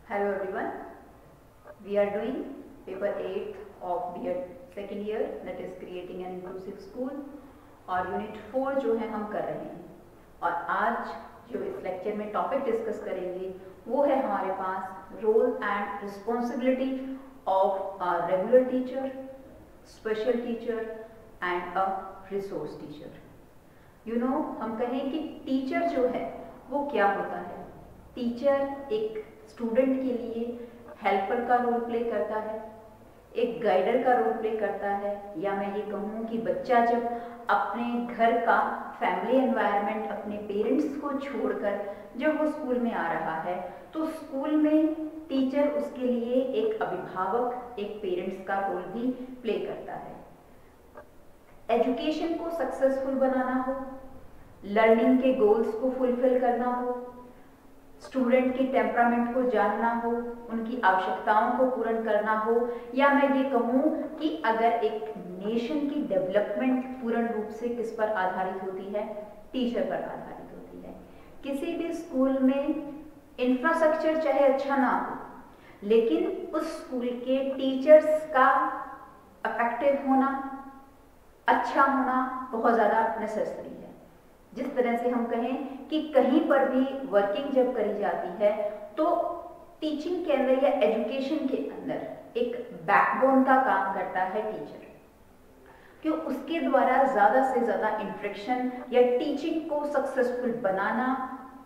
Hello everyone, we are doing paper 8 of B.Ed second year, that is creating an inclusive school, और unit 4 जो है हम कर रहे हैं। और आज जो इस लेक्चर में टॉपिक डिस्कस करेंगे वो है हमारे पास role and responsibility of a regular teacher, special teacher and a resource teacher. हम कहें कि टीचर जो है वो क्या होता है। टीचर एक स्टूडेंट के लिए हेल्पर का रोल प्ले करता है, एक गाइडर का रोल प्ले करता है, या मैं ये कहूँ कि बच्चा जब अपने घर का फैमिली एनवायरनमेंट अपने पेरेंट्स को छोड़कर जब वो स्कूल में आ रहा है तो स्कूल में टीचर उसके लिए एक अभिभावक, एक पेरेंट्स का रोल भी प्ले करता है। एजुकेशन को सक्सेसफुल बनाना हो, लर्निंग के गोल्स को फुलफिल करना हो, स्टूडेंट के टेम्परामेंट को जानना हो, उनकी आवश्यकताओं को पूर्ण करना हो, या मैं ये कहूँ कि अगर एक नेशन की डेवलपमेंट पूर्ण रूप से किस पर आधारित होती है, टीचर पर आधारित होती है। किसी भी स्कूल में इंफ्रास्ट्रक्चर चाहे अच्छा ना हो, लेकिन उस स्कूल के टीचर्स का इफेक्टिव होना, अच्छा होना बहुत ज़्यादा नेसेसरी है। जिस तरह से हम कहें कि कहीं पर भी वर्किंग जब करी जाती है तो टीचिंग के अंदर या एजुकेशन के अंदर एक बैकबोन का काम करता है टीचर, कि उसके द्वारा ज़्यादा से ज़्यादा इंटरेक्शन या टीचिंग को सक्सेसफुल बनाना,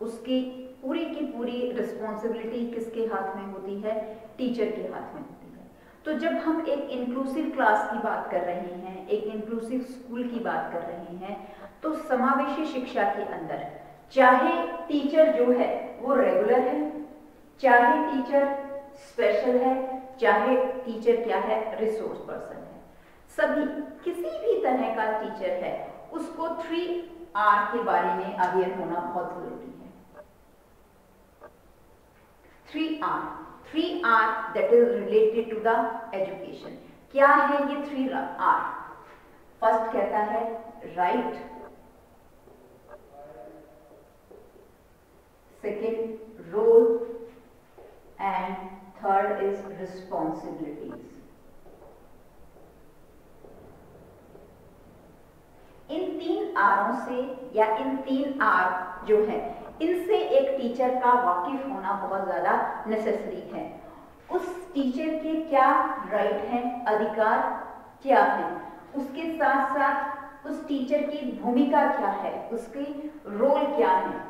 उसकी पूरी की पूरी रिस्पॉन्सिबिलिटी किसके हाथ में होती है, टीचर के हाथ में होती है। तो जब हम एक इंक्लूसिव क्लास की बात कर रहे हैं, एक इंक्लूसिव स्कूल की बात कर रहे हैं, तो समावेशी शिक्षा के अंदर चाहे टीचर जो है वो रेगुलर है, चाहे टीचर स्पेशल है, चाहे टीचर क्या है, रिसोर्स पर्सन है, सभी किसी भी तरह का टीचर है उसको 3R के बारे में अवेयर होना बहुत जरूरी है। 3R that is related to the education। क्या है ये 3R? फर्स्ट कहता है right, second role and third is responsibilities. इन 3R'ों से या इन 3R जो है इनसे एक टीचर का वाकिफ होना बहुत ज्यादा नेसेसरी है। उस टीचर के क्या राइट हैं, अधिकार क्या है, उसके साथ साथ उस टीचर की भूमिका क्या है, उसकी रोल क्या है,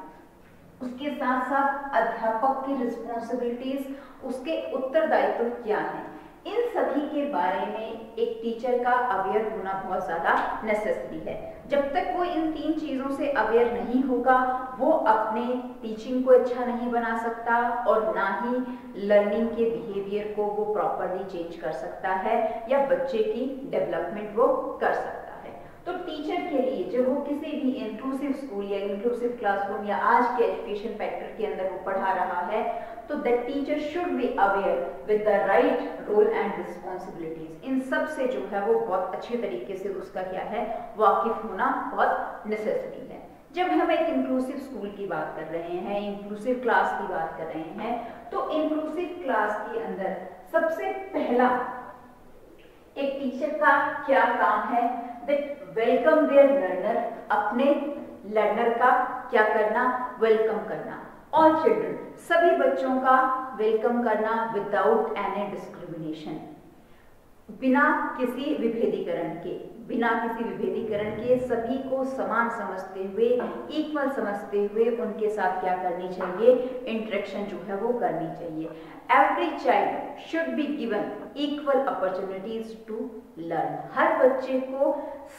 उसके साथ साथ अध्यापक की रिस्पॉन्सिबिलिटीज, उसके उत्तरदायित्व क्या है, इन सभी के बारे में एक टीचर का अवेयर होना बहुत ज्यादा नेसेसरी है। जब तक वो इन 3 चीजों से अवेयर नहीं होगा वो अपने टीचिंग को अच्छा नहीं बना सकता और ना ही लर्निंग के बिहेवियर को वो प्रॉपरली चेंज कर सकता है या बच्चे की डेवलपमेंट वो कर सकता है। तो टीचर के लिए जब वो किसी भी इंक्लूसिव स्कूल या इंक्लूसिव क्लासरूम या आज के एजुकेशन पैटर्न के अंदर वो पढ़ा रहा है तो that teacher should be aware with the right role and responsibilities. इन सब से जो है वो बहुत अच्छे तरीके से उसका क्या है, वाकिफ होना बहुत नेसेसरी है। जब हम एक इंक्लूसिव स्कूल की बात कर रहे हैं, इंक्लूसिव क्लास की बात कर रहे हैं, तो इंक्लूसिव क्लास के अंदर सबसे पहला एक टीचर का क्या काम है, दैट वेलकम देयर लर्नर, अपने लर्नर का क्या करना, वेलकम करना। ऑल चिल्ड्रन, सभी बच्चों का वेलकम करना विदाउट एनी डिस्क्रिमिनेशन, बिना किसी विभेदीकरण के, सभी को समान समझते हुए, इक्वल समझते हुए उनके साथ क्या करनी चाहिए, इंटरेक्शन जो है वो करनी चाहिए। Every child should be given equal opportunities to learn. हर बच्चे को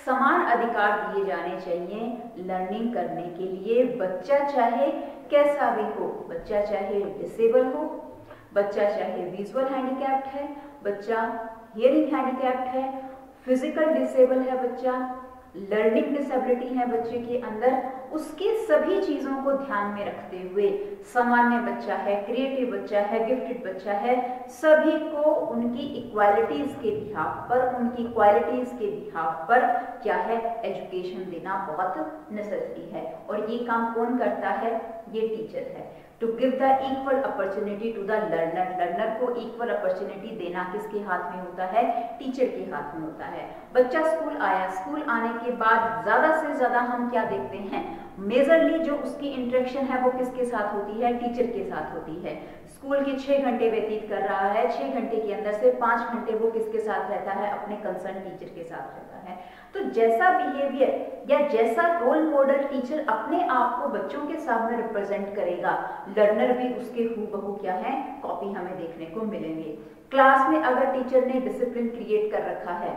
समान अधिकार दिए जाने चाहिए लर्निंग करने के लिए। बच्चा चाहे कैसा भी हो, बच्चा चाहे डिसेबल हो, बच्चा चाहे विजुअल हैंडीकैप्ड है, बच्चा हियरिंग हैंडीकैप्ड है, फिजिकल डिसेबल है बच्चा, लर्निंग डिसेबिलिटी है बच्चे के अंदर, उसके सभी चीज़ों को ध्यान में रखते हुए सामान्य बच्चा है, क्रिएटिव बच्चा है, गिफ्टेड बच्चा है, सभी को उनकी इक्वालिटीज़ के बिहाफ पर, उनकी क्वालिटीज़ के बिहाफ पर क्या है, एजुकेशन देना बहुत नेसेसरी है। और ये काम कौन करता है, ये टीचर है। To give the equal opportunity to the learner. Learner को इक्वल अपॉर्चुनिटी देना किसके हाथ में होता है? टीचर के हाथ में होता है। बच्चा स्कूल आया, स्कूल आने के बाद ज्यादा से ज्यादा हम क्या देखते हैं? मेजरली जो उसकी इंटरेक्शन है वो किसके साथ होती है? टीचर के साथ होती है। स्कूल के 6 घंटे व्यतीत कर रहा है, 6 घंटे के अंदर से 5 घंटे वो किसके साथ रहता है? अपने कंसर्न टीचर के साथ रहता है। तो जैसा बिहेवियर या जैसा रोल मॉडल टीचर अपने आप को बच्चों के सामने रिप्रेजेंट करेगा, लर्नर भी उसके हूबहू क्या है? कॉपी हमें देखने को मिलेंगे। क्लास में अगर टीचर ने डिसिप्लिन क्रिएट कर रखा है,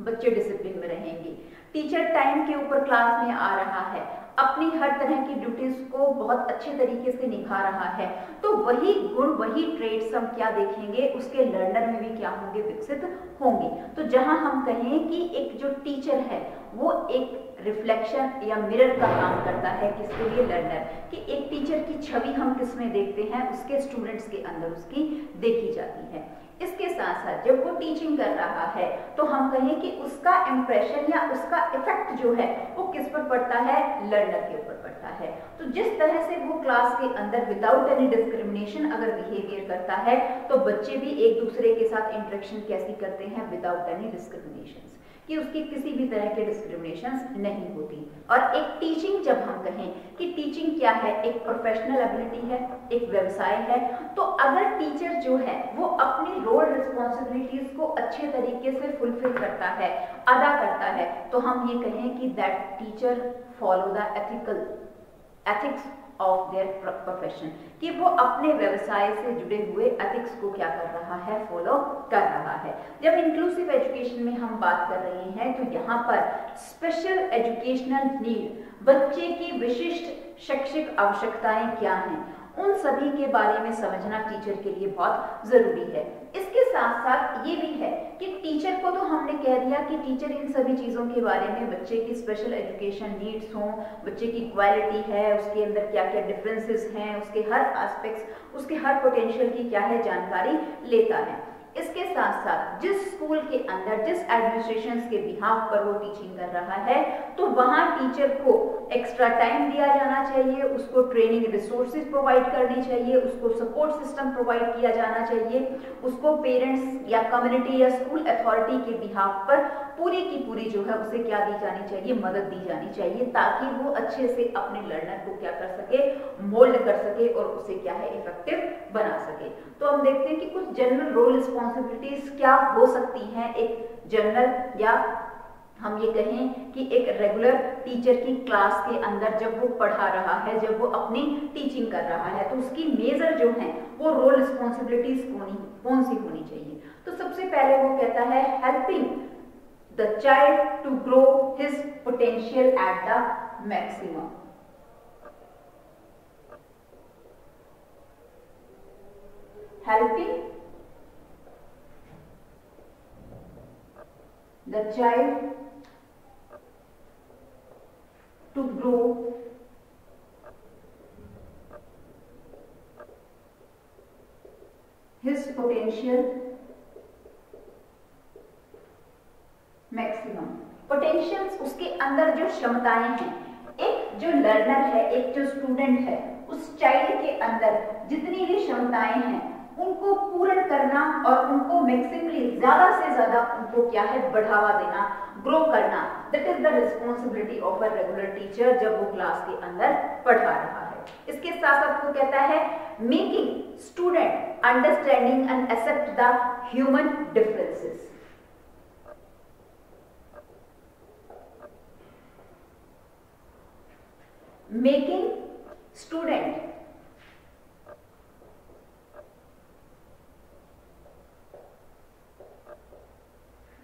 बच्चे डिसिप्लिन में रहेंगे। टीचर टाइम के ऊपर क्लास में आ रहा है, अपनी हर तरह की ड्यूटीज को बहुत अच्छे तरीके से निभा रहा है, तो वही गुण, वही ट्रेड्स हम क्या देखेंगे? उसके लर्नर में भी क्या होंगे? विकसित होंगे। तो जहां हम कहें कि एक जो टीचर है वो एक रिफ्लेक्शन या मिरर का काम करता है, किसके लिए? लर्नर। कि एक टीचर की छवि हम किसमें देखते हैं? उसके स्टूडेंट्स के अंदर उसकी देखी जाती है। इसके साथ साथ जब वो टीचिंग कर रहा है तो हम कहें कि उसका इंप्रेशन या उसका इफेक्ट जो है वो किस पर पड़ता है? लर्नर के ऊपर पड़ता है। तो जिस तरह से वो क्लास के अंदर विदाउट एनी डिस्क्रिमिनेशन अगर बिहेवियर करता है, तो बच्चे भी एक दूसरे के साथ इंटरेक्शन कैसी करते हैं? विदाउट एनी डिस्क्रिमिनेशन, कि उसकी किसी भी तरह के डिस्क्रिमिनेशंस नहीं होती। और एक टीचिंग, जब हम कहें कि टीचिंग क्या है? एक प्रोफेशनल एबिलिटी है, एक व्यवसाय है। तो अगर टीचर जो है वो अपनी रोल रिस्पॉन्सिबिलिटीज को अच्छे तरीके से फुलफिल करता है, अदा करता है, तो हम ये कहें कि that teacher follow the ethics of their profession, कि वो अपने व्यवसाय से जुड़े हुए एथिक्स को क्या कर रहा है? फॉलो कर रहा है। जब इंक्लूसिव एजुकेशन में हम बात कर रहे हैं तो यहाँ पर स्पेशल एजुकेशनल नीड, बच्चे की विशिष्ट शैक्षिक आवश्यकताएं क्या हैं, उन सभी के बारे में समझना टीचर के लिए बहुत जरूरी है। इसके साथ साथ ये भी है कि टीचर को तो हमने कह दिया कि टीचर इन सभी चीजों के बारे में, बच्चे की स्पेशल एजुकेशन नीड्स हों, बच्चे की क्वालिटी है, उसके अंदर क्या क्या डिफरेंसेस हैं, उसके हर एस्पेक्ट्स, उसके हर पोटेंशियल की क्या है? जानकारी लेता है। इसके साथ साथ जिस स्कूल के अंदर, जिस एडमिनिस्ट्रेशन के बिहाफ पर वो टीचिंग कर रहा है, तो वहां टीचर को एक्स्ट्रा टाइम दिया जाना चाहिए, उसको ट्रेनिंग रिसोर्सेज प्रोवाइड करनी चाहिए, उसको सपोर्ट सिस्टम प्रोवाइड किया जाना चाहिए, उसको पेरेंट्स या कम्युनिटी या स्कूल अथॉरिटी के बिहाफ पर पूरी की पूरी जो है उसे क्या दी जानी चाहिए? मदद दी जानी चाहिए, ताकि वो अच्छे से अपने लर्नर को क्या कर सके? मोल्ड कर सके और उसे क्या है? इफेक्टिव बना सके। तो हम देखते हैं कि कुछ जनरल रोल रिस्पॉन्सिबिलिटीज क्या हो सकती हैं एक जनरल, या हम ये कहें कि एक रेगुलर टीचर की क्लास के अंदर जब वो पढ़ा रहा है, जब वो अपनी टीचिंग कर रहा है, तो उसकी मेजर जो है वो रोल रिस्पॉन्सिबिलिटीज कौन सी होनी चाहिए? तो सबसे पहले वो कहता है helping the child to grow his potential at the maximum. Helping the child to grow his potential maximum। Potentials, उसके अंदर जो क्षमताएं हैं, एक जो लर्नर है, एक जो स्टूडेंट है, उस चाइल्ड के अंदर जितनी भी क्षमताएं हैं उनको पूर्ण करना और उनको मैक्सिमली ज्यादा से ज्यादा उनको क्या है? बढ़ावा देना, ग्रो करना। That is the responsibility of a regular teacher जब वो क्लास के अंदर पढ़ा रहा है। इसके साथ साथ वो कहता है making student understanding and accept the human differences. Making student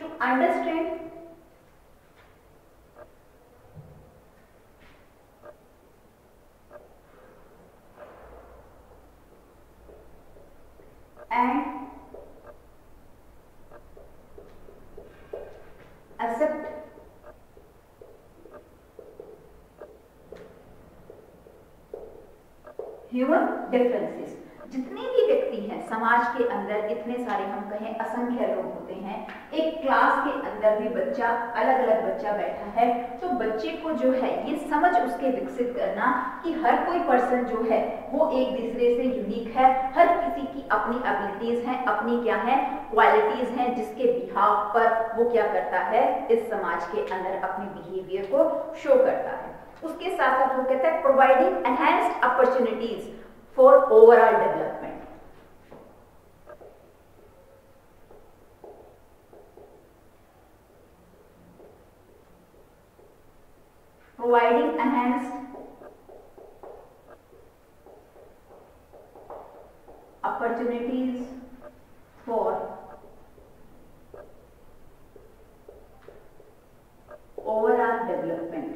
to understand and accept human differences. जितनी भी व्यक्ति हैं, समाज के अंदर इतने सारे हम कहें असंख्य लोग होते हैं, एक क्लास के अंदर भी बच्चा अलग अलग बच्चा बैठा है, तो बच्चे को जो है ये समझ उसके विकसित करना कि हर कोई पर्सन जो है वो एक दूसरे से यूनिक है, हर किसी की अपनी एबिलिटीज हैं, अपनी क्या है क्वालिटीज हैं, जिसके बिहाव पर वो क्या करता है इस समाज के अंदर अपने बिहेवियर को शो करता है। उसके साथ साथ वो कहता है providing enhanced opportunities for overall development. Providing enhanced opportunities for overall development।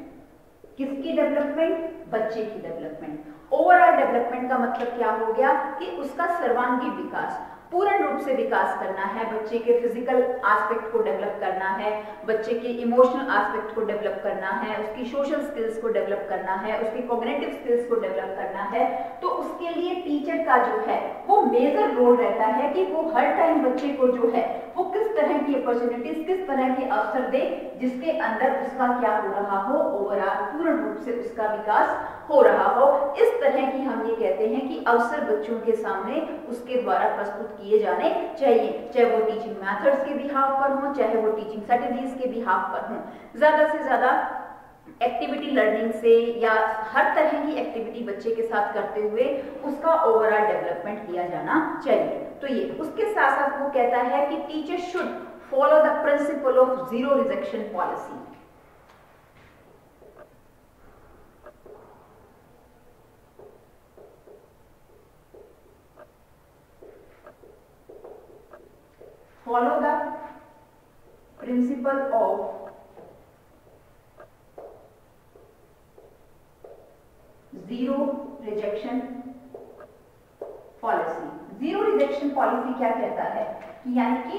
किसकी डेवलपमेंट? बच्चे की डेवलपमेंट। ओवरऑल डेवलपमेंट का मतलब क्या हो गया कि उसका सर्वांगीण विकास, पूर्ण रूप से विकास करना है, बच्चे के फिजिकल एस्पेक्ट को डेवलप करना है, बच्चे के इमोशनल एस्पेक्ट को डेवलप करना है, उसकी सोशल स्किल्स को डेवलप करना है, उसकी कॉग्निटिव स्किल्स को डेवलप करना है। तो उसके लिए टीचर का जो है वो मेजर रोल रहता है कि वो हर टाइम बच्चे को जो है वो किस तरह की अपॉर्चुनिटीज, किस तरह के अवसर दे जिसके अंदर उसका क्या हो रहा हो, ओवरऑल पूर्ण रूप से उसका विकास हो रहा हो। इस तरह की हम ये कहते हैं कि अवसर बच्चों के सामने उसके द्वारा प्रस्तुत किए जाने चाहिए, चाहे वो टीचिंग मेथड्स के बिहाव पर हो, चाहे वो टीचिंग स्ट्रेटजीज के बिहाव पर हो। ज्यादा से ज्यादा एक्टिविटी लर्निंग से या हर तरह की एक्टिविटी बच्चे के साथ करते हुए उसका ओवरऑल डेवलपमेंट किया जाना चाहिए। तो ये उसके साथ साथ वो कहता है कि teacher should follow the principle of zero rejection policy. Follow the principle of zero rejection policy। Zero rejection policy क्या कहता है कि यानी कि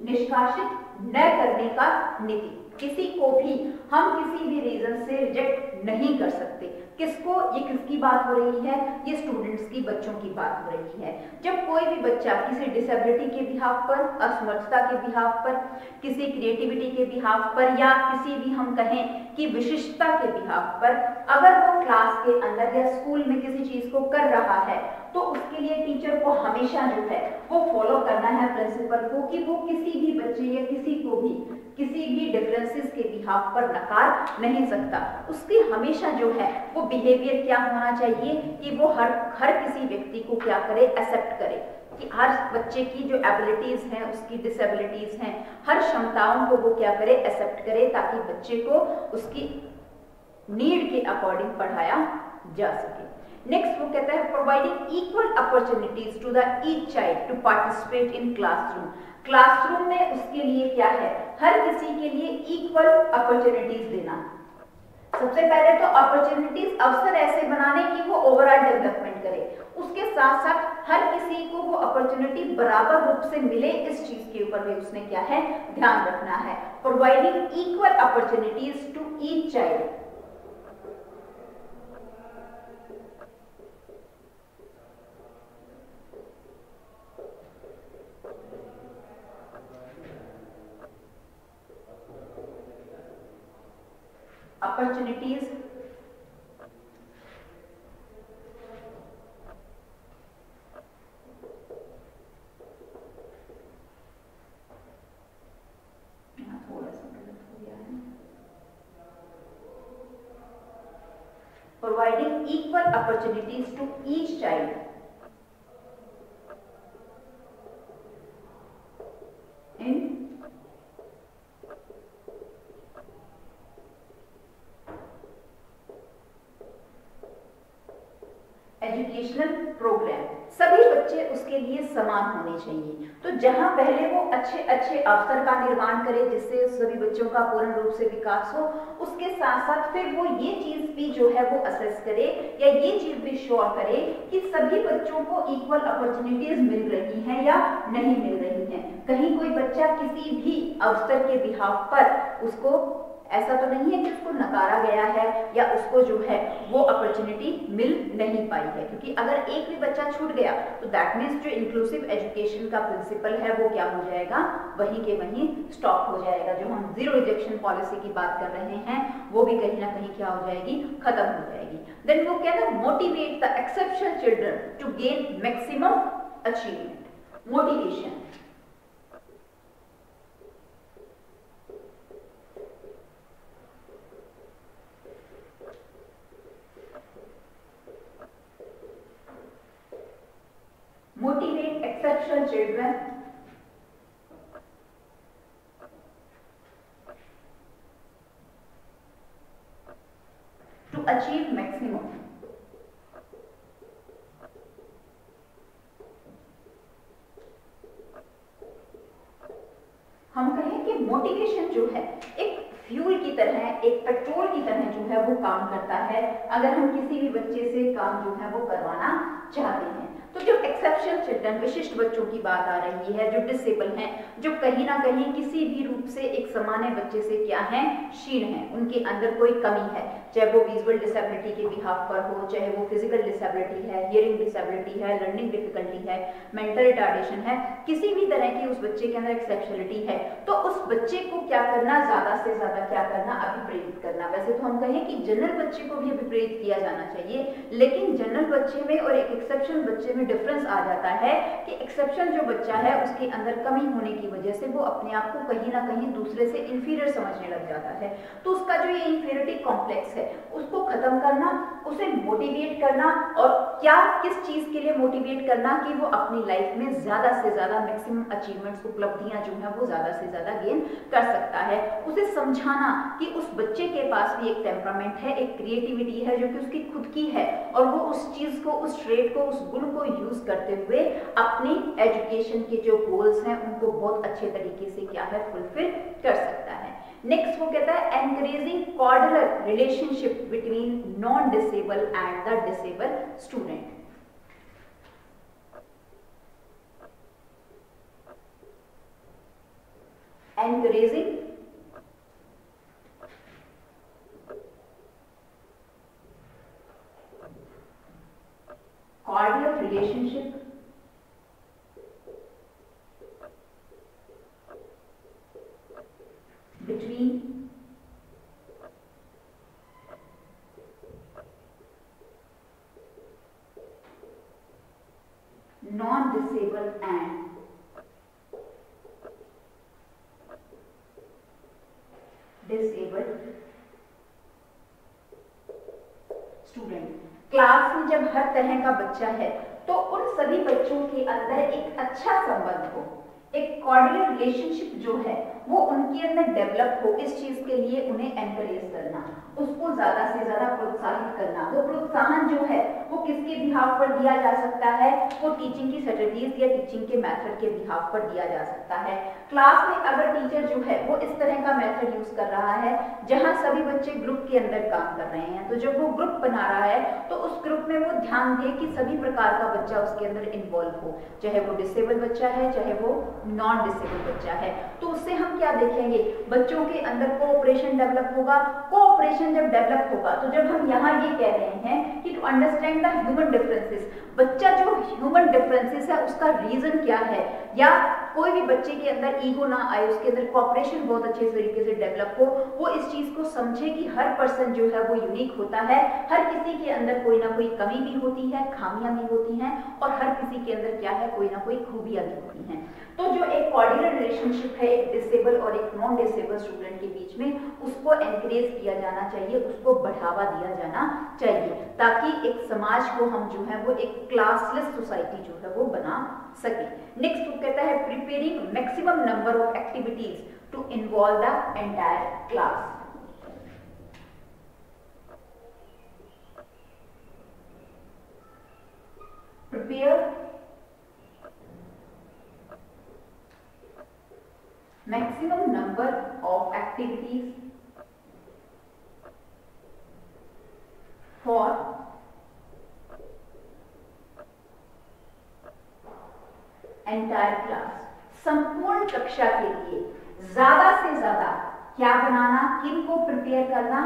निष्कासित न करने का नीति। किसी को भी हम किसी भी रीजन से रिजेक्ट नहीं कर सकते। किसको? ये किसकी बात हो रही है? ये स्टूडेंट्स की, बच्चों की बात हो रही है। जब कोई भी बच्चा किसी डिसेबिलिटी के बिहाव पर, असमर्थता के बिहाव पर, किसी क्रिएटिविटी के बिहाव पर या किसी भी हम कहें कि विशिष्टता के बिहाव पर अगर वो क्लास के अंदर या स्कूल में किसी चीज को कर रहा है तो उसके लिए टीचर को हमेशा जो है वो फॉलो करना है प्रिंसिपल को कि वो किसी भी बच्चे या किसी को भी किसी भी डिफरेंसेस के बिहाव पर नकार नहीं सकता। उसकी हमेशा जो है वो बिहेवियर क्या होना चाहिए कि वो हर किसी व्यक्ति को क्या करे, एक्सेप्ट करे कि हर बच्चे की जो एबिलिटीज हैं, उसकी डिसेबिलिटीज हैं, हर क्षमताओं को वो क्या करे, एक्सेप्ट करे, ताकि बच्चे को उसकी नीड के अकॉर्डिंग पढ़ाया जा सके। नेक्स्ट वो कहता है providing equal opportunities to the each child to participate in classroom. Classroom में उसके लिए क्या है, हर किसी के लिए इक्वल अपॉर्चुनिटीज देना। सबसे पहले तो अपॉर्चुनिटीज, अवसर ऐसे बनाने कि वो ओवरऑल डेवलपमेंट करे, उसके साथ साथ हर किसी को वो अपॉर्चुनिटी बराबर रूप से मिले, इस चीज के ऊपर भी उसने क्या है ध्यान रखना है। Providing equal opportunities to each child. opportunities थोड़ा सा गलत हो गया है। Providing equal opportunities to each child in educational program. सभी बच्चे उसके लिए समान होने चाहिए। तो जहां पहले वो अच्छे अच्छे अवसर का निर्माण करे जिससे सभी बच्चों का पूर्ण रूप से विकास हो, उसके साथ साथ फिर वो ये चीज भी जो है वो असेस करे या ये चीज भी श्योर करे कि सभी बच्चों को इक्वल अपॉर्चुनिटीज मिल रही हैं या नहीं मिल रही हैं। कहीं कोई बच्चा किसी भी अवसर के बिहाव पर उसको ऐसा तो नहीं है कि उसको नकारा गया है या उसको जो है वो अपॉर्चुनिटी मिल नहीं पाई है, क्योंकि अगर एक भी बच्चा छूट गया तो दैट मीन्स जो इंक्लूसिव एजुकेशन का प्रिंसिपल है वो क्या हो जाएगा, वहीं के वहीं स्टॉप हो जाएगा। जो हम जीरो रिजेक्शन पॉलिसी की बात कर रहे हैं वो भी कहीं ना कहीं क्या हो जाएगी, खत्म हो जाएगी। देन वो कहता है motivate the exceptional children to gain maximum achievement. Motivation, motivate exceptional children to achieve maximum। हम कहें कि मोटिवेशन जो है एक फ्यूल की तरह, एक पेट्रोल की तरह जो है वो काम करता है अगर हम किसी भी बच्चे से काम जो है वो करवाना चाहते हैं। तो जो एक्सेप्शनल चिल्ड्रन, विशिष्ट बच्चों की बात आ रही है, जो डिसेबल हैं, जो कहीं ना कहीं किसी भी रूप से एक सामान्य बच्चे से क्या है, क्षीण है, उनके अंदर कोई कमी है, चाहे वो विजुअल डिसेबिलिटी के बिहाफ पर हो, चाहे वो फिजिकल डिसेबिलिटी है, हियरिंग डिसेबिलिटी है, लर्निंग डिफिकल्टी है, मेंटल रिटार्डेशन है, किसी भी तरह की उस बच्चे के अंदर एक्सेप्शनलिटी है, तो उस बच्चे को क्या करना, ज्यादा से ज्यादा क्या करना, अभिप्रेरित करना। वैसे तो हम कहें कि जनरल बच्चे को भी अभिप्रेरित किया जाना चाहिए, लेकिन जनरल बच्चे में और एक एक्सेप्शनल बच्चे में डिफरेंस आ जाता है कि एक्सेप्शन जो बच्चा है उसके अंदर कमी होने की वजह से वो अपने आप को कहीं ना कहीं दूसरे से इंफीरियर समझने लग जाता है। तो उसका जो ये इंफीरियरिटी कॉम्प्लेक्स है उसको खत्म करना, उसे मोटिवेट करना, और क्या किस चीज के लिए मोटिवेट करना कि वो अपनी लाइफ में ज्यादा से ज्यादा मैक्सिमम अचीवमेंट्स, उपलब्धियां जो है वो ज्यादा से ज्यादा गेन कर सकता है। उसे समझाना कि उस बच्चे के पास भी एक टेम्परामेंट है, एक क्रिएटिविटी है जो कि उसकी खुद की है, और वो उस चीज को, उस ट्रेड को, उस गुण को यूज करते हुए अपनी एजुकेशन के जो गोल्स हैं उनको बहुत अच्छे तरीके से क्या है, फुलफिल कर सकता है। नेक्स्ट वो कहता है encouraging cardinal relationship between non disable and the disable student. encouraging cordial relationship between non-disabled and disabled student. Class में जब हर तरह का बच्चा है तो उन सभी बच्चों के अंदर एक अच्छा संबंध हो, एक कॉर्डियल रिलेशनशिप जो है वो उनके अंदर डेवलप हो, इस चीज के लिए उन्हें एनकरेज करना, उसको ज्यादा से ज्यादा प्रोत्साहित करना। वो प्रोत्साहन जो है वो किसके बिहाफ पर दिया जा सकता है, वो टीचिंग की स्ट्रेटजीज या टीचिंग के मेथड के बिहाफ पर दिया जा सकता है। क्लास में अगर टीचर जो है वो इस तरह का मेथड यूज कर रहा है जहां सभी बच्चे ग्रुप के अंदर काम कर रहे हैं, तो जब वो ग्रुप बना रहा है तो उस ग्रुप में वो ध्यान दे कि सभी प्रकार का बच्चा उसके अंदर इन्वॉल्व हो, चाहे वो डिसेबल बच्चा है चाहे वो नॉन डिसेबल बच्चा है। तो उससे हम क्या देखेंगे, बच्चों के अंदर कोऑपरेशन डेवलप होगा। कोऑपरेशन जब डेवलप होगा तो जब हम यहाँ ये कह रहे हैं कि to understand the human differences, बच्चा जो ह्यूमन डिफरेंसेस है उसका रीजन क्या है, या कोई भी बच्चे के अंदर ईगो ना आए, उसके अंदर कोऑपरेशन बहुत अच्छे तरीके से डेवलप हो, वो इस चीज को समझे कि हर पर्सन जो है वो यूनिक होता है, हर किसी के अंदर कोई ना कोई कमी भी होती है, खामियां भी होती हैं, और हर किसी के अंदर क्या है, कोई ना कोई खूबियां भी होती हैं। तो जो एक कॉर्डियल रिलेशनशिप है एक डिसेबल और एक नॉन डिसेबल स्टूडेंट के बीच में, उसको एनकरेज किया जाना चाहिए, उसको बढ़ावा दिया जाना चाहिए, ताकि एक समाज को हम जो है वो एक क्लासलेस सोसाइटी जो है वो बना सके। नेक्स्ट वो कहता है preparing maximum number of activities to involve the entire class. Prepare maximum number of activities for entire class, संपूर्ण कक्षा के लिए ज्यादा से ज्यादा क्या बनाना, किन को प्रिपेयर करना,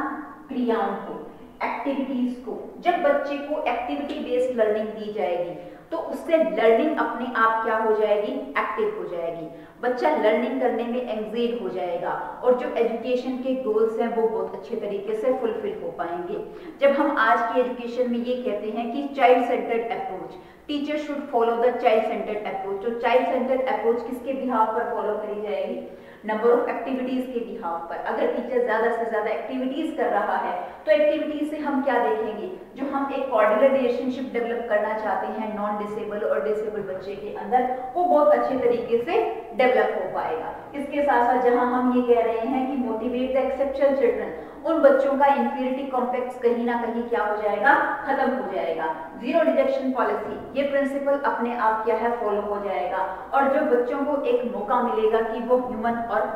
क्रियाओं को, एक्टिविटीज को। जब बच्चे को एक्टिविटी बेस्ड लर्निंग दी जाएगी तो उससे लर्निंग अपने आप क्या हो जाएगी, एक्टिव हो जाएगी। बच्चा लर्निंग करने में एंगेज हो जाएगा और जो एजुकेशन के गोल्स हैं वो बहुत अच्छे तरीके से फुलफिल हो पाएंगे। जब हम आज की एजुकेशन में ये कहते हैं कि child centred approach, teacher should follow the child centred approach, तो चाइल्ड सेंटर्ड अप्रोच किसके बिहाफ पर फॉलो करी जाएगी, नंबर ऑफ एक्टिविटीज के बिहाफ पर। अगर टीचर ज्यादा से ज्यादा एक्टिविटीज कर रहा है तो एक्टिविटीज से हम क्या देखेंगे, जो हम एक कॉर्डिनल रिलेशनशिप डेवलप करना चाहते हैं नॉन डिसेबल और डिसेबल बच्चे के अंदर, वो बहुत अच्छे तरीके से डेवलप हो पाएगा। इसके साथ साथ जहां हम ये कह रहे हैं कि मोटिवेट द एक्सेप्शनल चिल्ड्रन, उन बच्चों का इंफीरियरिटी कॉम्प्लेक्स कहीं ना कहीं क्या हो जाएगा, खत्म हो जाएगा। जीरो रिजेक्शन पॉलिसी, ये प्रिंसिपल अपने आप क्या है, फॉलो हो जाएगा। और जो बच्चों को एक मौका मिलेगा कि वो ह्यूमन और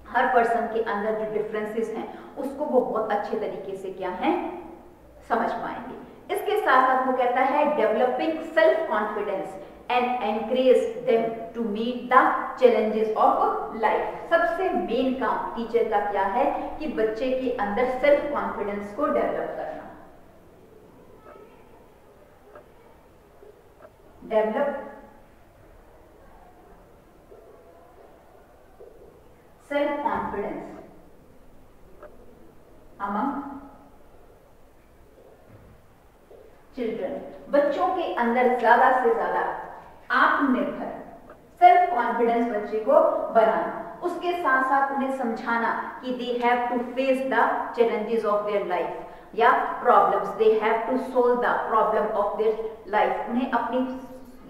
हर पर्सन के अंदर जो डिफरेंसेस हैं उसको वो बहुत अच्छे तरीके से क्या है, समझ पाएंगे। इसके साथ साथ वो कहता है developing self confidence and encourage them to meet the challenges of life. सबसे मेन काम टीचर का क्या है कि बच्चे के अंदर सेल्फ कॉन्फिडेंस को डेवलप करना। Develop self confidence among children, बच्चों के अंदर ज्यादा से ज्यादा आत्मनिर्भर सेल्फ कॉन्फिडेंस बच्चे को बनाना। उसके साथ साथ उन्हें समझाना कि they have to face the challenges of their life या problems, they have to solve the problem of their life. उन्हें अपनी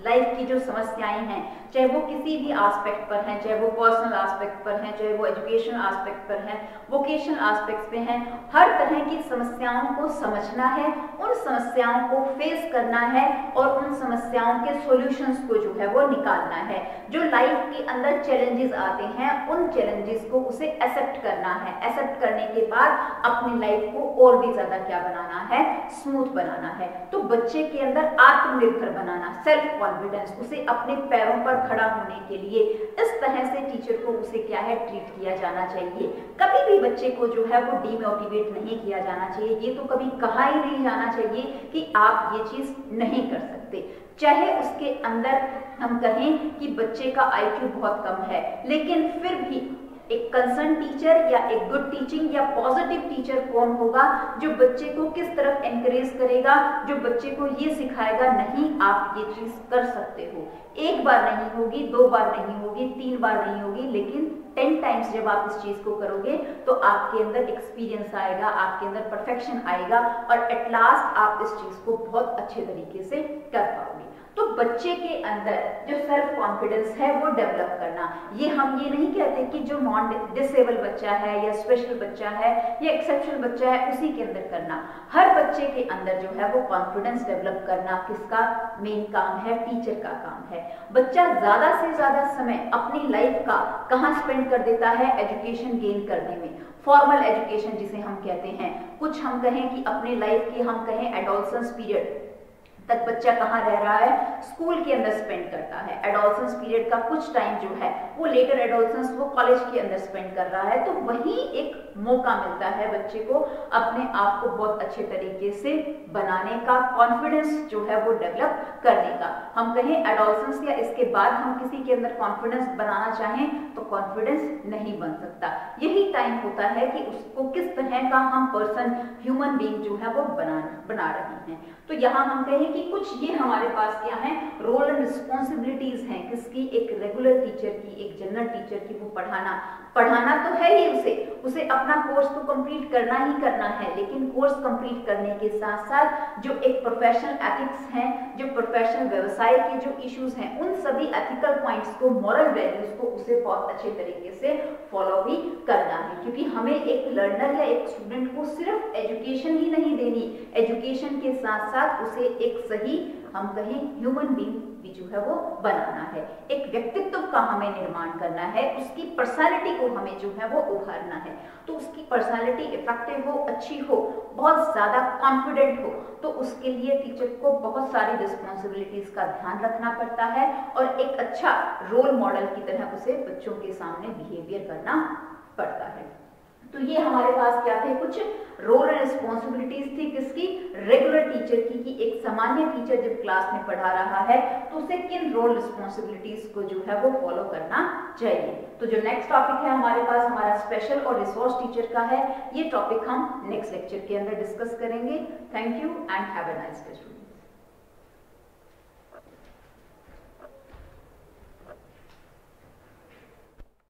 लाइफ की जो समस्याएं हैं, चाहे वो किसी भी एस्पेक्ट पर हैं, चाहे वो पर्सनल एस्पेक्ट पर हैं, चाहे वो एजुकेशन एस्पेक्ट पर हैं, वोकेशनल एस्पेक्ट्स पे हैं, हर तरह की समस्याओं को समझना है, उन समस्याओं को फेस करना है और उन समस्याओं के सॉल्यूशंस को जो है वो निकालना है। जो लाइफ के अंदर चैलेंजेस आते हैं उन चैलेंजेस को उसे एक्सेप्ट करना है। एक्सेप्ट करने के बाद अपनी लाइफ को और भी ज्यादा क्या बनाना है, स्मूथ बनाना है। तो बच्चे के अंदर आत्मनिर्भर बनाना, सेल्फ कॉन्फिडेंस, उसे अपने पैरों पर खड़ा होने के लिए इस तरह से टीचर को उसे क्या है, ट्रीट किया जाना चाहिए। कभी भी बच्चे को जो है वो डीमोटिवेट नहीं किया जाना चाहिए। ये तो कभी कहा ही नहीं जाना चाहिए कि आप ये चीज नहीं कर सकते। चाहे उसके अंदर हम कहें कि बच्चे का आईक्यू बहुत कम है, लेकिन फिर भी एक कंसर्न टीचर या एक गुड टीचिंग या पॉजिटिव टीचर कौन होगा, जो बच्चे को किस तरफ एनकरेज करेगा, जो बच्चे को ये सिखाएगा नहीं आप ये चीज कर सकते हो। एक बार नहीं होगी, 2 बार नहीं होगी, 3 बार नहीं होगी, लेकिन 10 टाइम्स जब आप इस चीज को करोगे तो आपके अंदर एक्सपीरियंस आएगा, आपके अंदर परफेक्शन आएगा और एट लास्ट आप इस चीज को बहुत अच्छे तरीके से कर पाओगे। तो बच्चे के अंदर जो सेल्फ कॉन्फिडेंस है वो डेवलप करना, ये हम ये नहीं कहते कि जो नॉन डिसेबल बच्चा है या स्पेशल बच्चा है या एक्सेप्शनल बच्चा है उसी के अंदर करना। हर बच्चे के अंदर जो है वो कॉन्फिडेंस डेवलप करना किसका मेन काम है, टीचर का काम है। बच्चा ज्यादा से ज्यादा समय अपनी लाइफ का कहाँ स्पेंड कर देता है, एजुकेशन गेन करने में, फॉर्मल एजुकेशन जिसे हम कहते हैं। कुछ हम कहें कि अपने लाइफ की हम कहें एडोलसेंस पीरियड तक बच्चा कहाँ रह रहा है, स्कूल के अंदर स्पेंड करता है। एडोलसेंस पीरियड का कुछ टाइम जो है वो लेटर एडोलसेंस वो कॉलेज के अंदर स्पेंड कर रहा है। तो वही एक मौका मिलता है बच्चे को अपने आप को बहुत अच्छे तरीके से बनाने का, कॉन्फिडेंस जो है वो डेवलप करने का। हम कहें एडोलसेंस या इसके बाद हम किसी के अंदर कॉन्फिडेंस बनाना चाहें तो कॉन्फिडेंस नहीं बन सकता। यही टाइम होता है कि उसको किस तरह का हम पर्सन, ह्यूमन बीइंग जो है वो बना रहे हैं। तो यहाँ हम कहें कि कुछ ये हमारे पास क्या है, रोल एंड रिस्पॉन्सिबिलिटीज हैं किसकी, एक रेगुलर टीचर की, एक जनरल टीचर की। वो पढ़ाना तो है ही, उसे अपना कोर्स तो कंप्लीट करना ही करना है, लेकिन कोर्स कंप्लीट करने के साथ साथ जो एक प्रोफेशनल एथिक्स हैं, जो प्रोफेशनल व्यवसाय के जो इश्यूज हैं, उन सभी एथिकल पॉइंट्स को, मॉरल वैल्यूज को उसे बहुत अच्छे तरीके से फॉलो भी करना है। क्योंकि हमें एक लर्नर या एक स्टूडेंट को सिर्फ एजुकेशन ही नहीं देनी, एजुकेशन के साथ साथ उसे एक सही हम कहें ह्यूमन बीइंग भी जो है वो बनाना है। एक व्यक्तित्व का हमें निर्माण करना है, उसकी पर्सनालिटी को हमें जो है वो उभारना है। तो उसकी पर्सनालिटी इफेक्टिव हो, अच्छी हो, बहुत ज्यादा कॉन्फिडेंट हो, तो उसके लिए टीचर को बहुत सारी रिस्पॉन्सिबिलिटीज का ध्यान रखना पड़ता है और एक अच्छा रोल मॉडल की तरह उसे बच्चों के सामने बिहेवियर करना पड़ता है। तो ये हमारे पास क्या थे, कुछ रोल एंड रिस्पॉन्सिबिलिटीज थी किसकी, रेगुलर टीचर की, कि एक सामान्य टीचर जब क्लास में पढ़ा रहा है तो उसे किन रोल रिस्पॉन्सिबिलिटीज को जो है वो फॉलो करना चाहिए। तो जो नेक्स्ट टॉपिक है हमारे पास, हमारा स्पेशल और रिसोर्स टीचर का है। ये टॉपिक हम नेक्स्ट लेक्चर के अंदर डिस्कस करेंगे। Thank you and have a nice day.